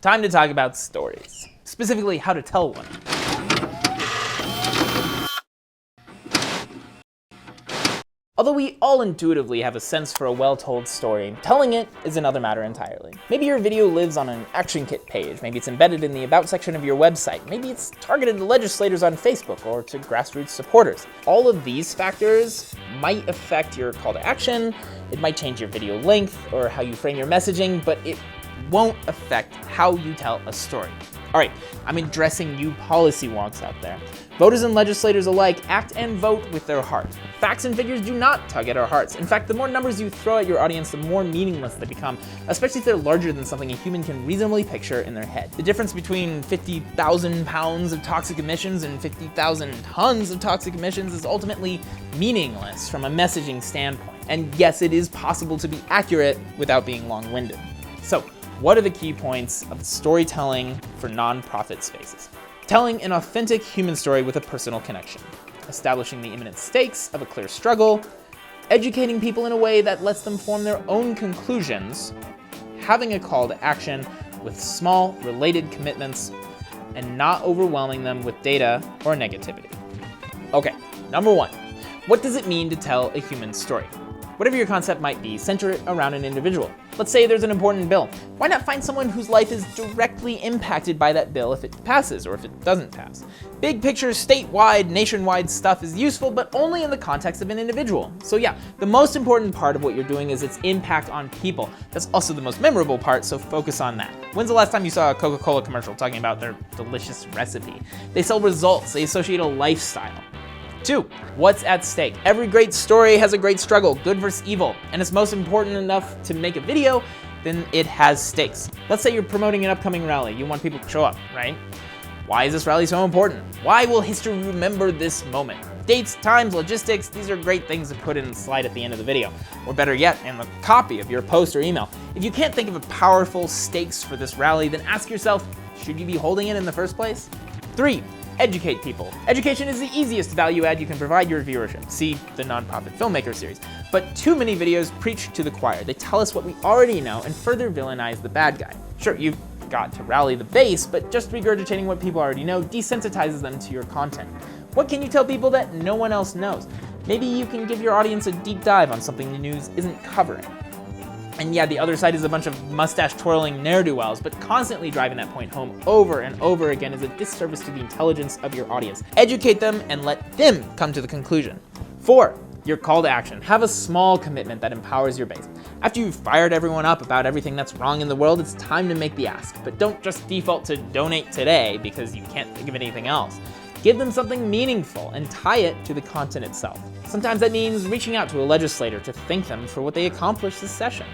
time to talk about stories, specifically how to tell one. Although we all intuitively have a sense for a well-told story, telling it is another matter entirely. Maybe your video lives on an action kit page, maybe it's embedded in the About section of your website, maybe it's targeted to legislators on Facebook or to grassroots supporters. All of these factors might affect your call to action, it might change your video length or how you frame your messaging, but it won't affect how you tell a story. All right, I'm addressing you policy wonks out there. Voters and legislators alike act and vote with their heart. Facts and figures do not tug at our hearts. In fact, the more numbers you throw at your audience, the more meaningless they become, especially if they're larger than something a human can reasonably picture in their head. The difference between 50,000 pounds of toxic emissions and 50,000 tons of toxic emissions is ultimately meaningless from a messaging standpoint. And yes, it is possible to be accurate without being long-winded. So, what are the key points of storytelling for nonprofit spaces? Telling an authentic human story with a personal connection, establishing the imminent stakes of a clear struggle, educating people in a way that lets them form their own conclusions, having a call to action with small, related commitments, and not overwhelming them with data or negativity. Okay, number one, what does it mean to tell a human story? Whatever your concept might be, center it around an individual. Let's say there's an important bill. Why not find someone whose life is directly impacted by that bill if it passes or if it doesn't pass? Big picture, statewide, nationwide stuff is useful, but only in the context of an individual. So yeah, the most important part of what you're doing is its impact on people. That's also the most memorable part, so focus on that. When's the last time you saw a Coca-Cola commercial talking about their delicious recipe? They sell results, they associate a lifestyle. 2, what's at stake? Every great story has a great struggle, good versus evil, and it's most important enough to make a video, then it has stakes. Let's say you're promoting an upcoming rally, you want people to show up, right? Why is this rally so important? Why will history remember this moment? Dates, times, logistics, these are great things to put in the slide at the end of the video, or better yet, in the copy of your post or email. If you can't think of a powerful stakes for this rally, then ask yourself, should you be holding it in the first place? 3, educate people. Education is the easiest value add you can provide your viewership. See the Nonprofit Filmmaker series. But too many videos preach to the choir. They tell us what we already know and further villainize the bad guy. Sure, you've got to rally the base, but just regurgitating what people already know desensitizes them to your content. What can you tell people that no one else knows? Maybe you can give your audience a deep dive on something the news isn't covering. And yeah, the other side is a bunch of mustache-twirling ne'er-do-wells, but constantly driving that point home over and over again is a disservice to the intelligence of your audience. Educate them and let them come to the conclusion. 4, your call to action. Have a small commitment that empowers your base. After you've fired everyone up about everything that's wrong in the world, it's time to make the ask. But don't just default to donate today because you can't think of anything else. Give them something meaningful and tie it to the content itself. Sometimes that means reaching out to a legislator to thank them for what they accomplished this session.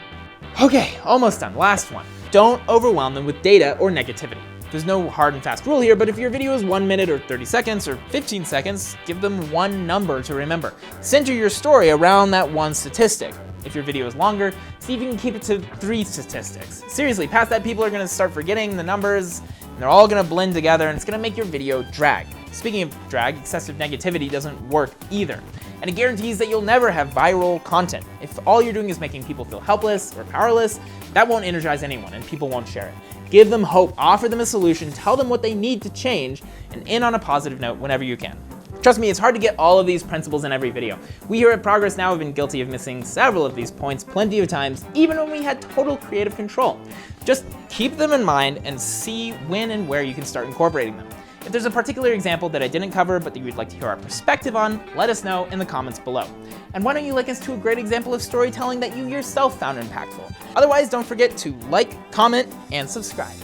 Okay, almost done. Last one. Don't overwhelm them with data or negativity. There's no hard and fast rule here, but if your video is 1 minute or 30 seconds or 15 seconds, give them one number to remember. Center your story around that one statistic. If your video is longer, see if you can keep it to 3 statistics. Seriously, past that, people are gonna start forgetting the numbers, and they're all gonna blend together, and it's gonna make your video drag. Speaking of drag, excessive negativity doesn't work either. And it guarantees that you'll never have viral content. If all you're doing is making people feel helpless or powerless, that won't energize anyone and people won't share it. Give them hope, offer them a solution, tell them what they need to change, and end on a positive note whenever you can. Trust me, it's hard to get all of these principles in every video. We here at Progress Now have been guilty of missing several of these points plenty of times, even when we had total creative control. Just keep them in mind and see when and where you can start incorporating them. If there's a particular example that I didn't cover but that you'd like to hear our perspective on, let us know in the comments below. And why don't you link us to a great example of storytelling that you yourself found impactful? Otherwise, don't forget to like, comment, and subscribe.